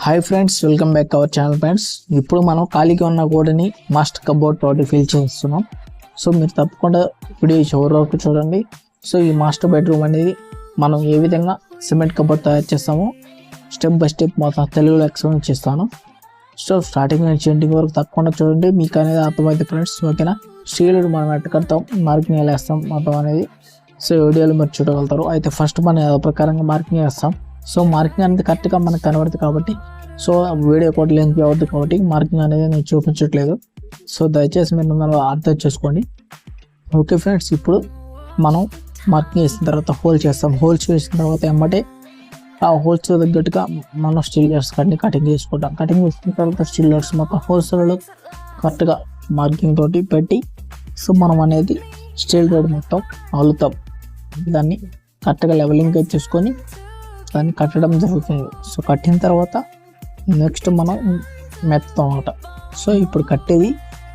Hi friends, welcome back our channel friends. ఇప్పుడు మనం ఖాళీగా ఉన్న కోడ్ని మాస్టర్ కబోర్డ్ తోటి ఫిల్ చేస్తున్నాం. సో మీరు తప్పకుండా వీడియో చివరి వరకు చూడండి. సో ఈ మాస్టర్ బెడ్రూమ్ అనేది మనం ఏ విధంగా సిమెంట్ కబోర్డ్ తయారు చేస్తామో స్టెప్ బై స్టెప్ మొత్తం తెలుగులో ఎక్స్ప్లెయిన్ చేస్తాను. సో స్టార్టింగ్ నుంచి ఎండింగ్ వరకు తప్పకుండా చూడండి, మీకు అనేది అర్థమైతే ఫ్రెండ్స్. ఓకేనా? స్టీల్ మనం ఎట్ట కడతాం, మార్కింగ్ ఎలా వేస్తాం మొత్తం అనేది సో వీడియోలో మీరు చూడగలుగుతారు. అయితే ఫస్ట్ మనం ప్రకారంగా మార్కింగ్ వేస్తాం. సో మార్కింగ్ అనేది కరెక్ట్గా మనకు కనబడుతుంది కాబట్టి సో వీడియో కూడా లెంత్ అవుతుంది కాబట్టి మార్కింగ్ అనేది నేను చూపించట్లేదు. సో దయచేసి మీరు మనం అర్థం చేసుకోండి. ఓకే ఫ్రెండ్స్, ఇప్పుడు మనం మార్కింగ్ వేసిన తర్వాత హోల్ చేస్తాం. హోల్స్ వేసిన తర్వాత ఏమంటే ఆ హోల్స్ తగ్గట్టుగా మనం స్టీల్ లెట్స్ కటింగ్ చేసుకుంటాం. కటింగ్ వేసిన తర్వాత స్టీల్ లెట్స్ మొత్తం హోల్స్లో కరెక్ట్గా మార్కింగ్ తోటి పెట్టి సో మనం అనేది స్టీల్ రోడ్ మొత్తం అల్లుతాం. దాన్ని కరెక్ట్గా లెవెలింగ్ చేసుకొని దాన్ని కట్టడం జరుగుతుంది. సో కట్టిన తర్వాత నెక్స్ట్ మనం మెత్తాం అన్నమాట. సో ఇప్పుడు కట్టేది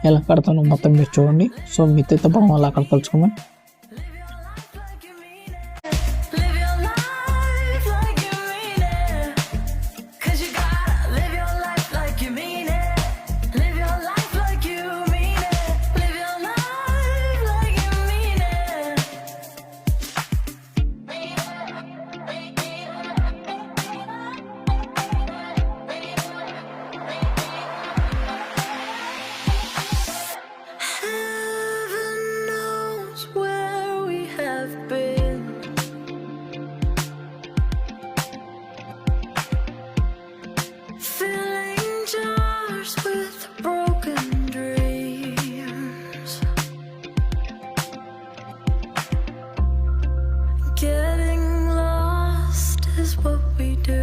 ఎలా కడతానో మొత్తం మీరు చూడండి. సో మిగతా మనం అలా అక్కడ కలుసుకుందాం. What we do.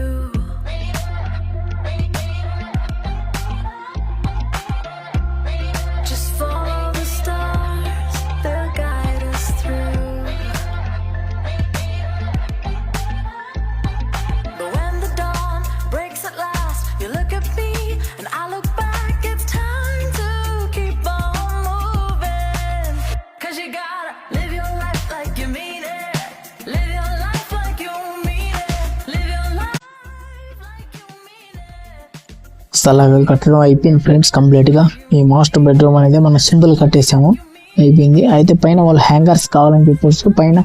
Just follow the stars, they'll guide us through. But when the dawn breaks at last, you look at me and I look back. It's time to keep on moving. 'Cause you gotta live your life like you mean it. Live your life like you mean it. అలాగే కట్టడం అయిపోయింది friends. కంప్లీట్గా ఈ master bedroom అనేది మనం simple కట్టేసాము, అయిపోయింది. అయితే పైన వాళ్ళు హ్యాంగర్స్ కావాలని చెప్పేసి పైన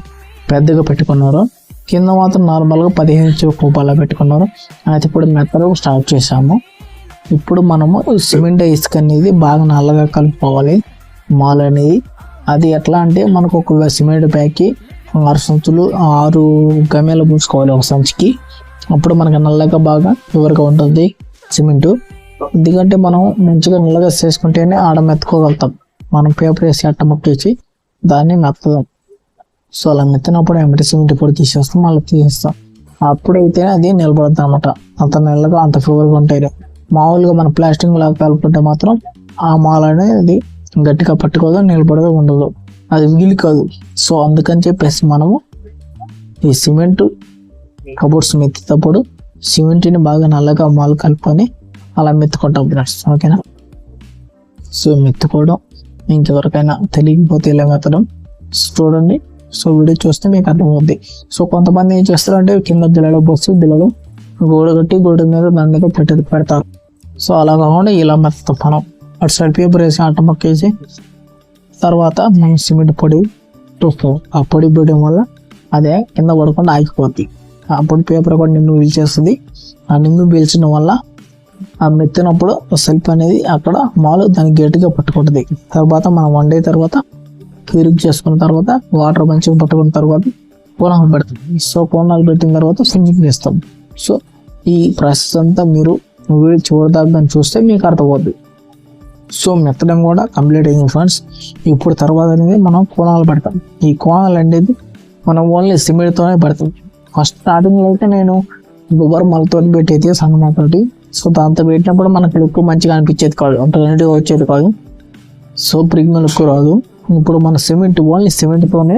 పెద్దగా పెట్టుకున్నారు, కింద మాత్రం నార్మల్గా 15 ఇంచు రూపాయలు పెట్టుకున్నారు. అయితే ఇప్పుడు మెత్తగా స్టార్ట్ చేసాము. ఇప్పుడు మనము సిమెంట్ ఇసుక అనేది బాగా నల్లగా కలుపుకోవాలి. మాల్ అనేది అది ఎట్లా అంటే మనకు ఒక సిమెంట్ ప్యాక్కి 6 సంచులు 6 గమేలు పూసుకోవాలి ఒక సంచికి. అప్పుడు మనకు నల్లగా బాగా ప్యూర్గా ఉంటుంది సిమెంటు. ఎందుకంటే మనం మంచిగా నల్లగా చేసుకుంటేనే ఆడ మెత్తుకోగలుగుతాం. మనం పేపర్ వేసి అట్ట ముక్కేసి దాన్ని మెత్తదాం. సో అలా మెత్తినప్పుడు ఏమంటే సిమెంట్ పొడి తీసేస్తాం, మళ్ళీ తీసేస్తాం. అప్పుడైతే అది నిలబడుతుంది అనమాట. అంత నల్లగా అంత ప్యూర్గా ఉంటాయి. మామూలుగా మన ప్లాస్టిక్ లాగా కలుపుకుంటే మాత్రం ఆ మాల్ అనేది గట్టిగా పట్టుకోదు, నిలబడదు, ఉండదు, అది వీలు కాదు. సో అందుకని చెప్పేసి మనము ఈ సిమెంట్ కబోర్డ్స్ మెత్తేటప్పుడు సిమెంట్ని బాగా నల్లగా మాలు కలుపుకొని అలా మెత్తుకుంటాం ఫ్రెండ్స్. ఓకేనా? సో మెత్తుకోవడం ఇంకెవరికైనా తెలియకపోతే ఇలా మెత్తడం చూడండి. సో వీడియో చూస్తే మీకు అర్థమవుద్ది. సో కొంతమంది ఏం చేస్తారంటే కింద దిలడం పోసి దిలడం గోడ కట్టి గోడ మీద దాని మీద పెడతారు. సో అలా కాకుండా ఇలా మెత్తాం మనం. అటు సైడ్ పేపర్ వేసి అట్ట పక్కేసి తర్వాత మనం సిమెంట్ పొడి చూస్తాం. ఆ పొడి వేయడం వల్ల అదే కింద పడకుండా ఆగిపోద్ది. అప్పుడు పేపర్ కూడా నిన్ను పీల్చేస్తుంది. ఆ నిన్ను పీల్చడం వల్ల ఆ మెత్తినప్పుడు సెల్ఫ్ అనేది అక్కడ మాలు దానికి గట్టిగా పట్టుకుంటుంది. తర్వాత మనం వండే తర్వాత క్యూరింగ్ చేసుకున్న తర్వాత వాటర్ మంచిగా పట్టుకున్న తర్వాత కోణాలు పెడతాం. సో కోణాలు పెట్టిన తర్వాత ఫినిషింగ్ వేస్తాం. సో ఈ ప్రాసెస్ అంతా మీరు వీడియో చూడదాన్ని చూస్తే మీకు అర్థమవుద్ది. సో మెత్తడం కూడా కంప్లీట్ అయింది ఫ్రెండ్స్. ఇప్పుడు తర్వాత అనేది మనం కోణాలు పెడతాం. ఈ కోణాలు అనేది మనం ఓన్లీ సిమెంట్తోనే పెడతాం. ఫస్ట్ స్టార్టింగ్లో అయితే నేను గుబ్బర్ మలతో పెట్టేది సన్నమాతోటి. సో దాంతో పెట్టినప్పుడు మనకు లుక్ మంచిగా అనిపించేది కాదు, అంత నీట్గా వచ్చేది కాదు. సో ప్రీమియం లుక్ రాదు. ఇప్పుడు మన సిమెంట్ ఓన్లీ సిమెంట్తోనే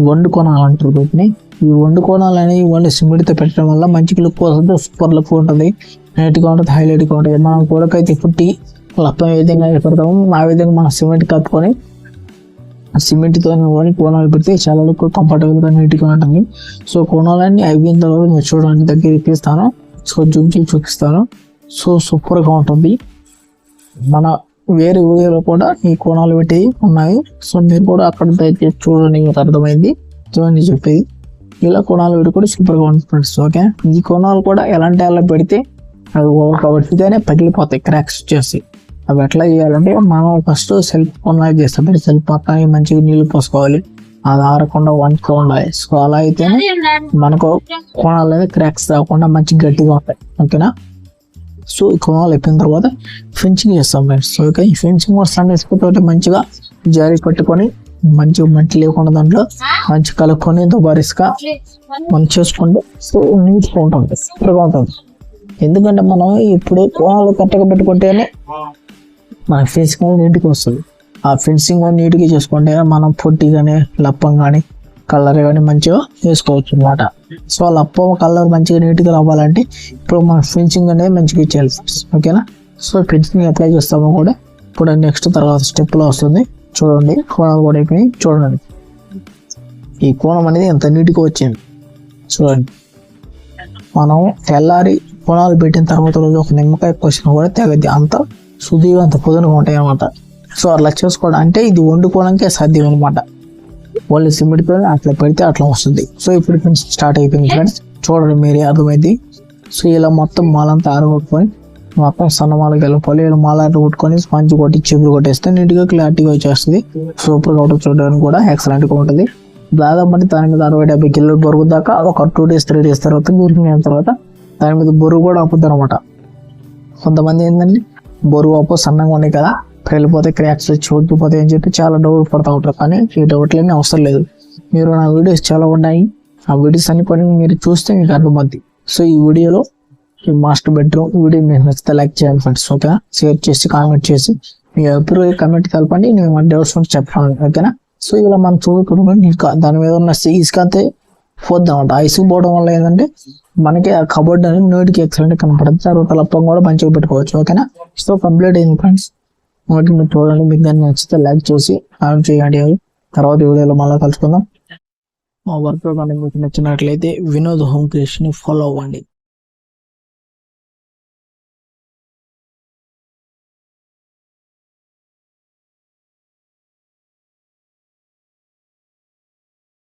వండుకోనాలంటారు వీటిని. ఈ వండుకోనాలు అనేవి ఓన్లీ సిమెంట్తో పెట్టడం వల్ల మంచి లుక్ వస్తుంది, సూపర్ లుక్ ఉంటుంది, నీట్గా ఉంటుంది, హైలైట్గా ఉంటుంది. మనం కూడకైతే పుట్టి లప్పం ఏ విధంగా పెడతాము ఆ విధంగా మనం సిమెంట్ కప్పుకొని సిమెంట్తో కోణాలు పెడితే చాలా కంఫర్టబుల్గా నీట్గా ఉంటుంది. సో కోణాలన్నీ అయిపోయిన తర్వాత మీరు చూడడానికి దగ్గర తీస్తాను. సో జూమ్కి చూపిస్తాను. సో సూపర్గా ఉంటుంది. మన వేరే వీడియోలో కూడా ఈ కోణాలు పెట్టి ఉన్నాయి. సో మీరు కూడా అక్కడ దయచేసి చూడండి, మీకు అర్థమైంది. చూడండి చెప్పేది ఇలా కోణాలు పెట్టి కూడా సూపర్గా ఉంటుంది ఫ్రెండ్స్. ఓకే, ఈ కోణాలు కూడా ఎలాంటి అలా పెడితే అది ఒకటిగానే పగిలిపోతాయి, క్రాక్స్ వచ్చేసి. అవి ఎట్లా చేయాలంటే మనం ఫస్ట్ సెల్ఫ్ కొనాలి చేస్తాం. సెల్ఫ్ పక్కన మంచిగా నీళ్లు పోసుకోవాలి, అది ఆరకుండా వంచుతూ ఉండాలి. సో అలా అయితేనే మనకు కోణాలు అనేది క్రాక్స్ రాకుండా మంచి గట్టిగా ఉంటాయి. ఓకేనా. సో ఈ కోణాలు అయిపోయిన తర్వాత ఫెన్సింగ్ చేస్తాం ఫ్రెండ్స్. ఓకే, ఈ ఫెన్సింగ్ కూడా సన్ వేసుకుంటే మంచిగా జారీ పెట్టుకొని మంచిగా మంచి లేకుండా దాంట్లో మంచి కలుపుకొని దుబారిస్గా మనం చేసుకుంటే సో నీట్గా ఉంటుంది, సూపర్గా ఉంటుంది. ఎందుకంటే మనం ఇప్పుడు కోణాలు కరెక్ట్గా పెట్టుకుంటేనే మన ఫెన్సింగ్ నీట్గా వస్తుంది. ఆ ఫెన్సింగ్ నీట్గా చేసుకుంటే మనం పొట్టి కానీ లప్పం కానీ కలర్ కానీ మంచిగా వేసుకోవచ్చు అన్నమాట. సో లప్పం కలర్ మంచిగా నీట్గా రావాలంటే ఇప్పుడు మన ఫెన్సింగ్ అనేది మంచిగా ఇచ్చేయాలి. ఓకేనా. సో ఫెన్సింగ్ అప్లై చేస్తామో కూడా ఇప్పుడు నెక్స్ట్ తర్వాత స్టెప్లో వస్తుంది. చూడండి కోణాలు కూడా అయిపోయి చూడండి, ఈ కోణం అనేది ఎంత నీట్గా వచ్చింది చూడండి. మనం తెల్లారి కోణాలు పెట్టిన తర్వాత రోజు ఒక నిమ్మకాయ కోసినా కూడా తెగద్ది, అంత శుద్ధిగా అంత పొదునుగా ఉంటాయి అన్నమాట. సో అట్లా చేసుకోవడం అంటే ఇది వండుకోవడానికే సాధ్యం అనమాట. వాళ్ళు సిమెంట్ పైన అట్లా పెడితే అట్లా వస్తుంది. సో ఇప్పుడు ఫెన్సింగ్ స్టార్ట్ అయిపోయింది ఫ్రెండ్స్. చూడండి మీరే అర్థమైంది. సో ఇలా మొత్తం మాలంతా ఆరగొట్టుకొని మొత్తం సన్నమాల కలుపుకోవాలి. ఇలా మాల కొట్టుకొని స్పాంజ్ కొట్టి చిపురు కొట్టేస్తే నీట్గా క్లారిటీగా వచ్చేస్తుంది. సూపర్గా ఉంటుంది, చూడడానికి కూడా ఎక్సలెంట్గా ఉంటుంది. దాదాపు దాని మీద 60-70 కిలోల బరువు దాకా ఒక 2 days 3 days తర్వాత గురికిన తర్వాత దాని మీద బరువు కూడా ఆపుద్ది అనమాట. కొంతమంది ఏంటంటే బరువు ఆపు సన్నగా ఉన్నాయి కదా వెళ్ళిపోతే క్రాక్స్ వచ్చి ఓడిపోతాయి అని చెప్పి చాలా డౌట్ పడుతూ ఉంటారు. కానీ ఈ డౌట్లన్నీ అవసరం లేదు. మీరు నా వీడియోస్ చాలా ఉన్నాయి, ఆ వీడియోస్ అన్ని కొన్ని మీరు చూస్తే మీకు అర్థమవుద్ది. సో ఈ వీడియోలో ఈ మాస్టర్ బెడ్రూమ్ వీడియో మీకు నచ్చితే లైక్ చేయాలి ఫ్రెండ్స్. ఓకేనా. షేర్ చేసి కామెంట్ చేసి మీ ఎప్పుడు కమెంట్ కలపండి, నేను మన డౌట్స్ చెప్పాను. ఓకేనా. సో ఇలా మనం చూడుకుంటున్నాం ఇంకా దాని మీద ఉన్న ఇసుకంతే పోద్దామంట. ఆ ఇసుకు పోవడం వల్ల ఏంటంటే మనకి ఆ కబోర్డ్ అనేది నీటికి ఎక్సలెంట్ కనపడుతుంది. తర్వాత లప్పం కూడా మంచిగా పెట్టుకోవచ్చు. ఓకేనా. సో కంప్లీట్ అయింది ఫ్రెండ్స్. ఒకటి మీరు చూడండి, మీకు దాన్ని నచ్చితే లైక్ చేసి కామెంట్ చేయండి. తర్వాత వీడియోలో మళ్ళీ కలుసుకుందాం. మా వర్క్ మీకు నచ్చినట్లయితే వినోద్ హోమ్ క్రియేషన్ ఫాలో అవ్వండి.